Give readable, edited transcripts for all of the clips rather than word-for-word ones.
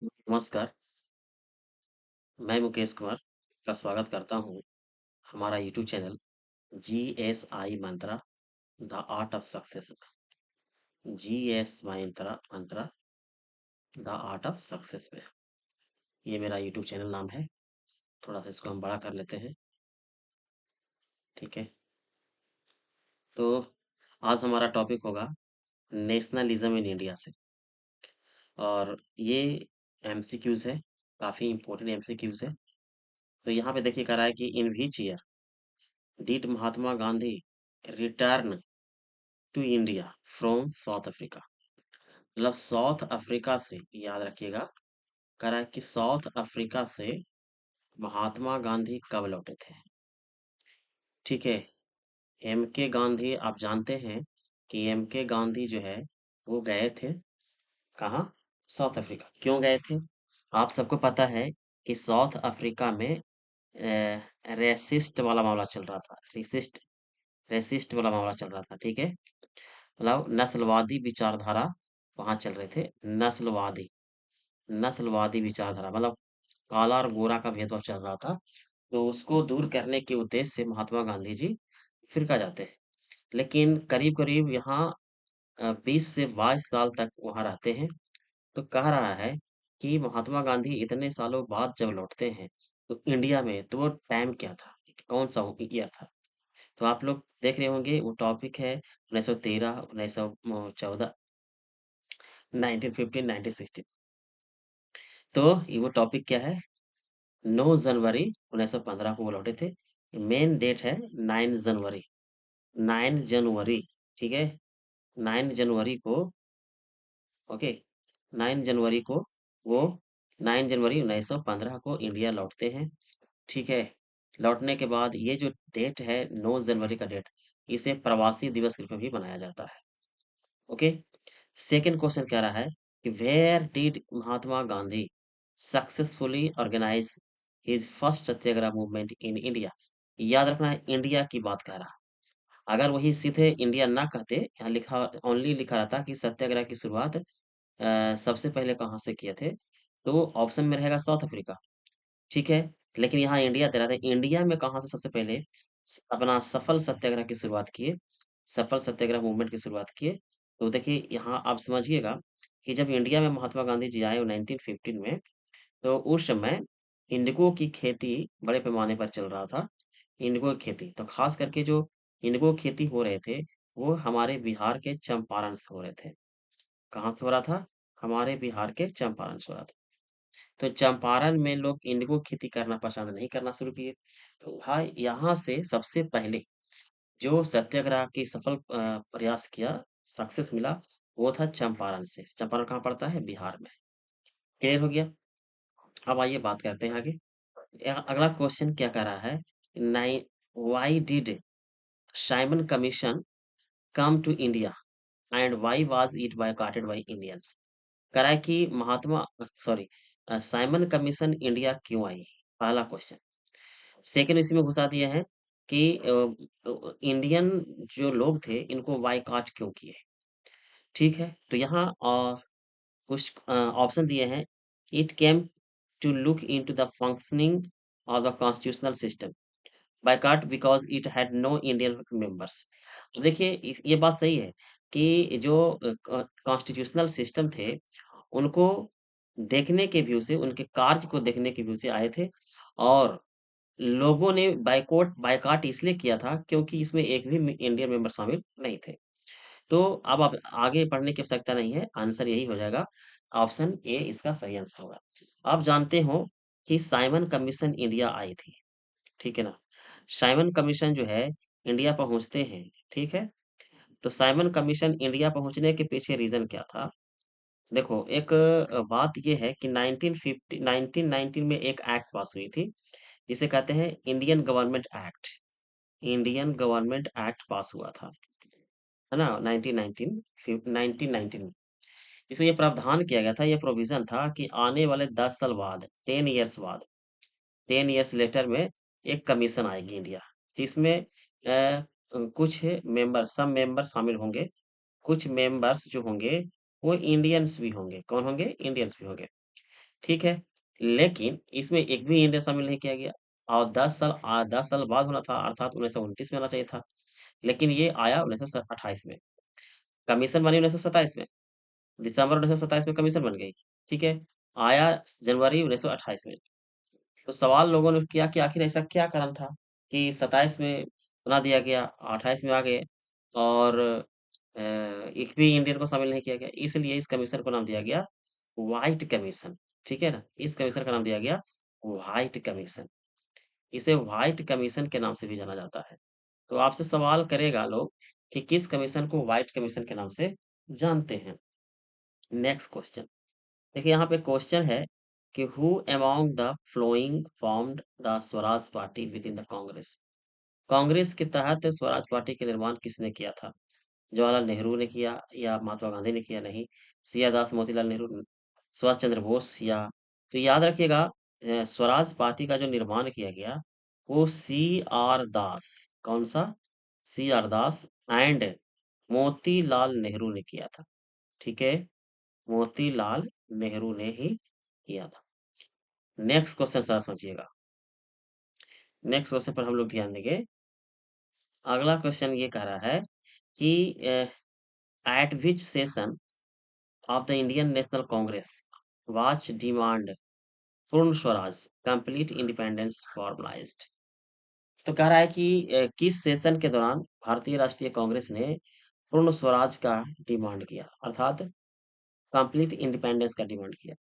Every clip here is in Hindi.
नमस्कार, मैं मुकेश कुमार का स्वागत करता हूँ हमारा YouTube channel GSI Mantra the art of success में। GS Mantra the art of success में ये मेरा यूट्यूब चैनल नाम है। थोड़ा सा इसको हम बड़ा कर लेते हैं। ठीक है, तो आज हमारा टॉपिक होगा नेशनलिज्म इन इंडिया से। और ये एमसीक्यूज है, काफी इंपॉर्टेंट एमसीक्यूज है। तो यहाँ पे देखिए कह रहा है कि in which year did Mahatma Gandhi return to India from South Africa. मतलब साउथ अफ्रीका से, याद रखिएगा, कह रहा है कि साउथ अफ्रीका से महात्मा गांधी कब लौटे थे। ठीक है, एम के गांधी आप जानते हैं कि एम के गांधी जो है वो गए थे कहाँ? South Africa. क्यों गए थे? आप सबको पता है कि साउथ अफ्रीका में रेसिस्ट वाला मामला चल रहा था। रेसिस्ट वाला मामला चल रहा था। ठीक है, मतलब नस्लवादी विचारधारा वहां चल रहे थे। नस्लवादी नस्लवादी विचारधारा मतलब काला और गोरा का भेदभाव चल रहा था। तो उसको दूर करने के उद्देश्य से महात्मा गांधी जी अफ्रीका जाते हैं। लेकिन करीब करीब यहाँ 20 से 22 साल तक वहाँ रहते हैं। तो कह रहा है कि महात्मा गांधी इतने सालों बाद जब लौटते हैं तो इंडिया में तो वो टाइम क्या था, कौन सा ईयर था। तो आप लोग देख रहे होंगे वो टॉपिक है 1913, 1914, 1915, 1916। तो ये वो टॉपिक क्या है? 9 जनवरी 1915 को वो लौटे थे। मेन डेट है 9 जनवरी। 9 जनवरी, ठीक है, 9 जनवरी को, ओके, 9 जनवरी को वो 9 जनवरी 1915 को इंडिया लौटते हैं। ठीक है, लौटने के बाद ये जो डेट है 9 जनवरी का डेट, इसे प्रवासी दिवस के रूप में भी मनाया जाता है। ओके, सेकंड क्वेश्चन कह रहा है कि where did Mahatma Gandhi successfully organise his first satyagraha movement in India. याद रखना है, इंडिया की बात कर रहा। अगर वही सीधे इंडिया ना कहते, यहाँ लिखा ओनली लिखा रहता कि सत्याग्रह की शुरुआत सबसे पहले कहाँ से किए थे, तो ऑप्शन में रहेगा साउथ अफ्रीका। ठीक है, लेकिन यहाँ इंडिया दे रहा था। इंडिया में कहाँ से सबसे पहले अपना सफल सत्याग्रह की शुरुआत किए, सफल सत्याग्रह मूवमेंट की शुरुआत किए। तो देखिए यहाँ आप समझिएगा कि जब इंडिया में महात्मा गांधी जी आए 1915 में, तो उस समय इंडिगो की खेती बड़े पैमाने पर चल रहा था। इंडिगो की खेती, तो खास करके जो इंडिगो खेती हो रहे थे वो हमारे बिहार के चंपारण से हो रहे थे। कहाँ से हो रहा था? हमारे बिहार के चंपारण से हो रहा था। तो चंपारण में लोग इंडिगो खेती करना पसंद नहीं करना शुरू किए। तो भाई यहाँ से सबसे पहले जो सत्याग्रह की सफल प्रयास किया, सक्सेस मिला, वो था चंपारण से। चंपारण कहाँ पड़ता है? बिहार में। क्लियर हो गया? अब आइए बात करते हैं आगे। अगला क्वेश्चन क्या कर रहा है? Nine why did Simon Commission come to India and why was it boycotted by Indians. कह रहा है कि Mahatma, sorry, Simon Commission India क्यों आई? पहला क्वेश्चन। सेकंड इसी में घुसा दिए हैं कि इंडियन जो लोग थे इनको बायकॉट क्यों किए। ठीक है, तो यहाँ कुछ ऑप्शन दिए हैं। It came to look into the functioning of the constitutional system, boycott because it had no Indian members. तो देखिए ये बात सही है कि जो कॉन्स्टिट्यूशनल सिस्टम थे उनको देखने के व्यू से, उनके कार्य को देखने के व्यू से आए थे। और लोगों ने बायकॉट बायकॉट इसलिए किया था क्योंकि इसमें एक भी इंडियन मेंबर शामिल नहीं थे। तो अब आप आगे पढ़ने की आवश्यकता नहीं है, आंसर यही हो जाएगा। ऑप्शन ए इसका सही आंसर होगा। आप जानते हो कि साइमन कमीशन इंडिया आई थी, ठीक है ना? साइमन कमीशन जो है इंडिया पहुंचते हैं, ठीक है? तो साइमन कमीशन इंडिया पहुंचने के पीछे रीजन क्या था? देखो एक बात ये है कि 1950 1919 में एक एक्ट पास हुई थी जिसे कहते हैं Indian government act. Indian government act पास हुआ था, है ना? 1919 में इसमें ये प्रावधान किया गया था, ये प्रोविजन था कि आने वाले 10 साल बाद, 10 इयर्स बाद, 10 इयर्स लेटर में एक कमीशन आएगी इंडिया, जिसमें कुछ मेंबर, सब मेंबर शामिल होंगे। कुछ मेंबर्स जो होंगे वो इंडियंस भी होंगे। कौन होंगे? इंडियंस भी होंगे। ठीक है। लेकिन इसमें एक भी इंडिया शामिल नहीं किया गया और 10 साल बाद होना था अर्थात 1929 में आना चाहिए था। लेकिन ये आया 1928 में। कमीशन बनी 1927 में। दिसंबर 1927 में कमीशन बन गई। ठीक है। आया जनवरी 1928 में। तो सवाल लोगों ने किया कि आखिर ऐसा क्या कारण था कि 27 में बना दिया गया, 28 में आ गए और एक भी इंडियन को शामिल नहीं किया गया। इसलिए इस कमीशन को नाम दिया गया व्हाइट कमीशन। ठीक है ना? इस कमीशन का नाम दिया गया व्हाइट कमीशन। इसे व्हाइट कमीशन के नाम से भी जाना जाता है। तो आपसे सवाल करेगा लोग कि किस कमीशन को व्हाइट कमीशन के नाम से जानते हैं? Next question. देखिए यहाँ पे क्वेश्चन है कि who among the flowing formed the Swaraj party with in the Congress. Congress के तहत स्वराज पार्टी के निर्माण किसने किया था? जवाहरलाल नेहरू ने किया या महात्मा गांधी ने किया? नहीं। सिया दास मोतीलाल नेहरू, सुभाष चंद्र बोस या? तो याद रखिएगा स्वराज पार्टी का जो निर्माण किया गया वो सी आर दास, कौन सा? C R Das and Motilal Nehru ने किया था। ठीक है। मोतीलाल नेहरू ने ही किया था। नेक्स्ट क्वेश्चन सर समझिएगा। नेक्स्ट क्वेश्चन पर हम लोग ध्यान देंगे। अगला क्वेश्चन ये कह रहा है कि eight which session of the Indian national Congress watch demand पूर्ण स्वराज कंप्लीट इंडिपेंडेंस फॉर्मलाइज्ड। तो कह रहा है कि किस सेशन के दौरान भारतीय राष्ट्रीय कांग्रेस ने पूर्ण स्वराज का डिमांड किया अर्थात कंप्लीट इंडिपेंडेंस का डिमांड किया?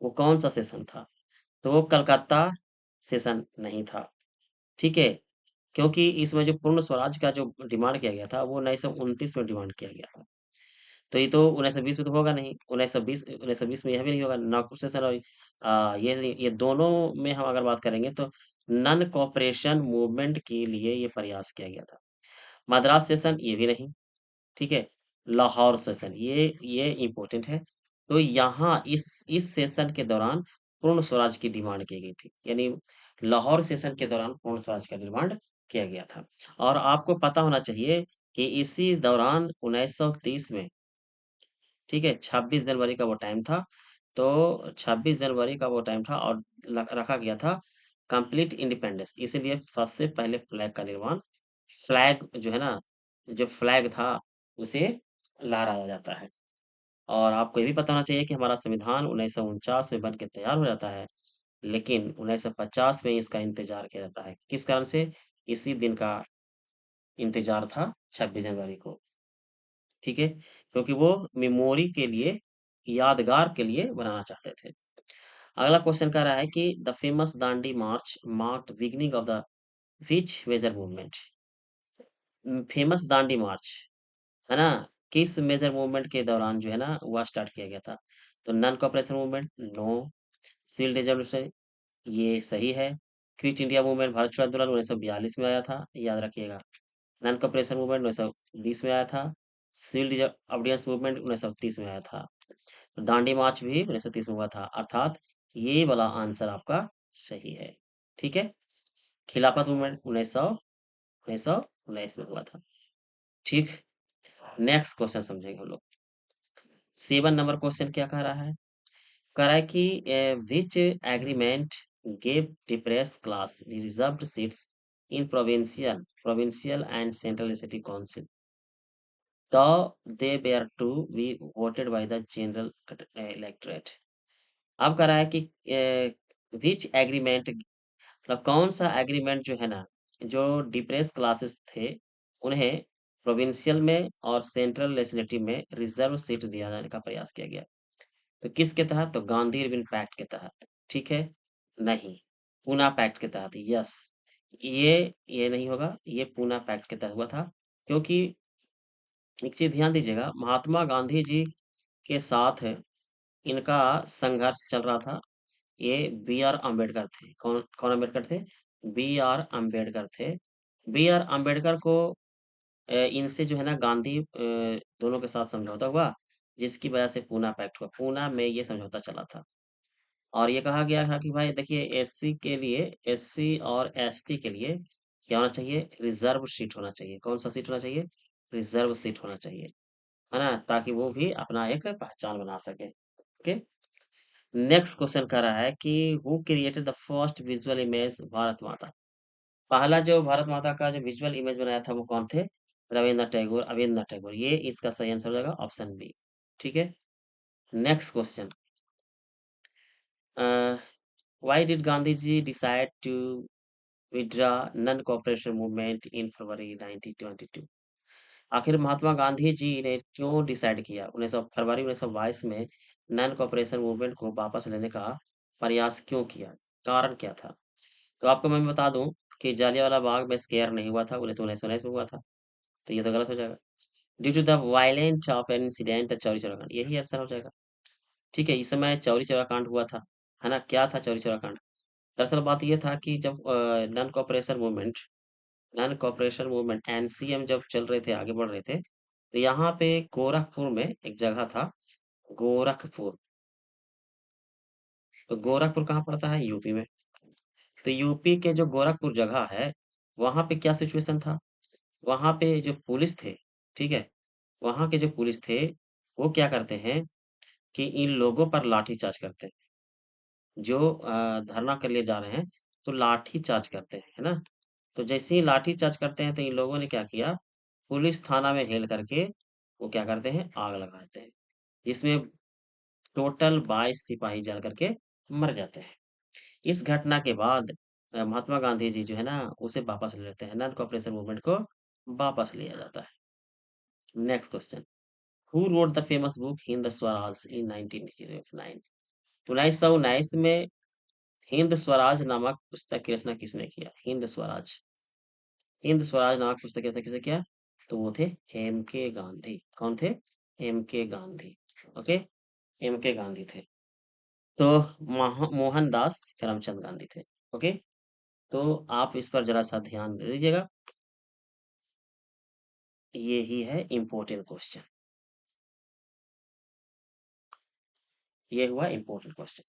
वो कौन सा सेशन था? तो वो कलकत्ता सेशन नहीं था। ठीक है। क्योंकि इसमें जो पूर्ण स्वराज का जो डिमांड किया गया था वो 1929 में डिमांड किया गया था। तो ये तो 1920 में तो होगा नहीं। 1920 में यह भी नहीं होगा। नागपुर सेशन और ये दोनों में हम अगर बात करेंगे तो नन कॉपरेशन मूवमेंट के लिए ये प्रयास किया गया था। मद्रास सेशन ये भी नहीं। ठीक है। लाहौर सेशन ये इम्पोर्टेंट है। तो यहाँ इस सेशन के दौरान पूर्ण स्वराज की डिमांड की गई थी। यानी लाहौर सेशन के दौरान पूर्ण स्वराज का डिमांड किया गया था। और आपको पता होना चाहिए कि इसी दौरान 1930 में, ठीक है, 26 जनवरी का वो टाइम था। तो 26 जनवरी का वो टाइम था और रखा गया था कंप्लीट इंडिपेंडेंस। इसीलिए सबसे पहले फ्लैग का निर्माण, फ्लैग जो है ना, जो फ्लैग था उसे लहराया जाता है। और आपको ये भी पता होना चाहिए कि हमारा संविधान 1949 में बन के तैयार हो जाता है। लेकिन 1950 में इसका इंतजार किया जाता है। किस कारण से? इसी दिन का इंतजार था, 26 जनवरी को। ठीक है। क्योंकि वो मेमोरी के लिए, यादगार के लिए बनाना चाहते थे। अगला क्वेश्चन कह रहा है कि the famous Dandi march marked beginning of the which major movement. Famous Dandi march है ना, किस मेजर मूवमेंट के दौरान जो है ना वह स्टार्ट किया गया था? तो non cooperation movement, no. Civil reservation, ये सही है। क्विट इंडिया मूवमेंट, भारत छोड़ो आंदोलन 1942 में आया था, याद रखिएगा। नॉन कॉपरेशन मूवमेंट 1920 में आया था। सिविल ऑब्डियंस मूवमेंट 1930 में आया था। दांडी मार्च भी 1930 में हुआ था, अर्थात ये वाला आंसर आपका सही है। ठीक है। खिलाफत मूवमेंट 1919 में हुआ था। ठीक। नेक्स्ट क्वेश्चन समझेंगे हम लोग। 7 नंबर क्वेश्चन क्या कह रहा है? कह रहा है कि which agreement gave depress class reserved seats in provincial and central city council though they were to be voted by the general electorate। अब कह रहा है कि विच एग्रीमेंट, मतलब कौन सा एग्रीमेंट जो है ना, जो डिप्रेस क्लासेस थे उन्हें प्रोविंशियल में और सेंट्रल लेजिस्लेटिव में रिजर्व सीट दिया जाने का प्रयास किया गया। तो किसके तहत? तो गांधी इरविन पैक्ट के तहत। ठीक है। नहीं। पूना पैक्ट के तहत, यस। ये नहीं होगा, ये पूना पैक्ट के तहत हुआ था। क्योंकि एक चीज ध्यान दीजिएगा, महात्मा गांधी जी के साथ इनका संघर्ष चल रहा था। ये बी आर अम्बेडकर थे। कौन कौन अम्बेडकर थे? बी आर अम्बेडकर थे। बी आर अम्बेडकर को इनसे जो है ना गांधी दोनों के साथ समझौता हुआ, जिसकी वजह से पूना पैक्ट हुआ। पूना में ये समझौता चला था। और ये कहा गया था कि भाई देखिए, एससी के लिए, एससी और एसटी के लिए क्या होना चाहिए? रिजर्व सीट होना चाहिए। कौन सा सीट होना चाहिए? रिजर्व सीट होना चाहिए, है ना, ताकि वो भी अपना एक पहचान बना सके। ओके। नेक्स्ट क्वेश्चन कह रहा है कि who created the first visual image Bharat माता। पहला जो भारत माता का जो विजुअल इमेज बनाया था वो कौन थे? रविन्द्रनाथ टैगोर। ये इसका सही आंसर हो जाएगा ऑप्शन बी। ठीक है। Next question, why did Gandhi ji decide to withdraw non cooperation movement in February 1922? आखिर महात्मा गांधी जी ने क्यों डिसाइड किया 19 फरवरी 1922 में नॉन कोऑपरेशन मूवमेंट को वापस लेने का प्रयास क्यों किया? कारण क्या था? तो आपको मैं बता दूं कि जालियांवाला बाग में स्केयर नहीं हुआ था, उन्हें तो 1919 में हुआ था। तो ये तो गलत हो जाएगा। Due to the violent of an incident Chauri Chaura कांड, यही आंसर हो जाएगा। ठीक है, इस समय चौरी चौरा कांड हुआ था, है ना? क्या था चौरी चौरा कांड? दरअसल बात ये था कि जब नॉन कॉपरेशन मूवमेंट एनसीएम जब चल रहे थे, आगे बढ़ रहे थे, तो यहाँ पे गोरखपुर में एक जगह था, गोरखपुर। तो गोरखपुर कहाँ पड़ता है? यूपी में। तो यूपी के जो गोरखपुर जगह है, वहां पे क्या सिचुएशन था? वहां पे जो पुलिस थे, ठीक है, वहां के जो पुलिस थे, वो क्या करते हैं कि इन लोगों पर लाठी चार्ज करते हैं। जो धरना के लिए जा रहे हैं, तो लाठी चार्ज करते हैं, है ना? तो जैसे ही लाठी चार्ज करते हैं, तो इन लोगों ने क्या किया, पुलिस थाना में हेल करके वो क्या करते हैं, आग लगा देते हैं। इसमें टोटल 22 सिपाही जल करके मर जाते हैं। इस घटना के बाद महात्मा गांधी जी जो है ना, उसे वापस ले लेते हैं, नॉन कॉपरेशन मूवमेंट को वापस लिया जाता है। Next question, who wrote the famous book Hind Swaraj in 1909? 1919 में हिंद स्वराज नामक पुस्तक की रचना किसने किया? हिंद स्वराज नामक पुस्तक की रचना किसने किया? तो वो थे एम के गांधी। कौन थे? एम के गांधी। ओके, एम के गांधी थे। तो मोहनदास करमचंद गांधी थे। ओके, तो आप इस पर जरा सा ध्यान दे दीजिएगा। ये ही है इम्पोर्टेंट क्वेश्चन। ये हुआ इम्पोर्टेंट क्वेश्चन।